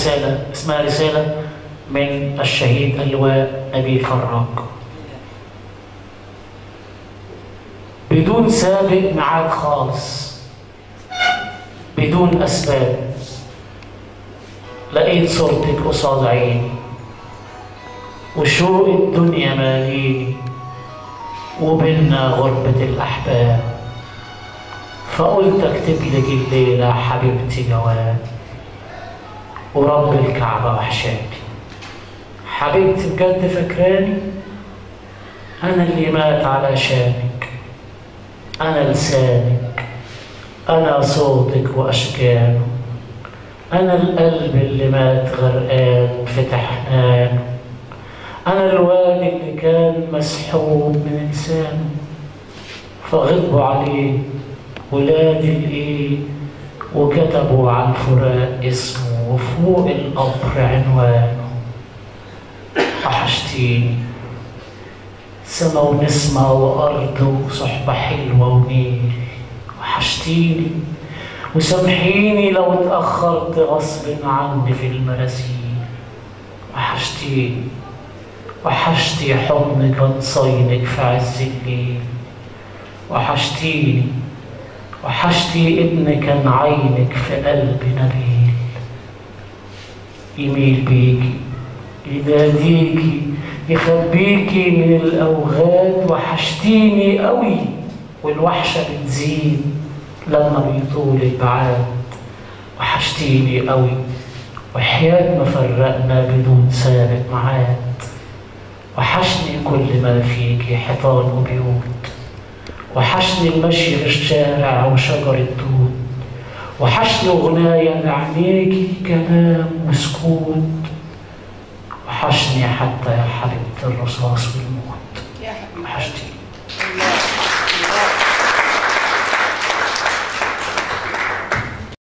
رسالة اسمها رسالة من الشهيد اللواء نبيل فراج. بدون سابق معاك خالص، بدون أسباب، لقيت صورتك قصاد عيني وشوق الدنيا ماليني وبيننا غربة الأحباب، فقلت أكتب لك الليلة حبيبتي جواب ورب الكعبة وحشاكي. حبيبتي بجد فاكراني؟ أنا اللي مات علشانك، أنا لسانك، أنا صوتك وأشجانه، أنا القلب اللي مات غرقان في تحنانه، أنا الواد اللي كان مسحوب من لسانه، فغضبوا عليه ولاد الإيه وكتبوا على الفراق اسمه وفوق القبر عنوانه. وحشتيني سما ونسمة وأرض وصحبة حلوة ونيل، وحشتيني وسامحيني لو اتأخرت غصب عني في المراسيل. وحشتيني وحشتي حضن كان صينك في عز الليل. وحشتيني وحشتي ابن كان عينك في قلب نبيل، يميل بيكي يناديكي يخبيكي من الأوغاد. وحشتيني قوي والوحشة بتزيد لما بيطول البعاد. وحشتيني قوي وحياة ما فرقنا بدون سابق معاد. وحشني كل ما فيكي حيطان وبيوت، وحشني المشي في الشارع وشجر التوت، وحشني أغناية لعينيكي كلام وسكوت. وحشني حتى يا حبيبة الرصاص والموت.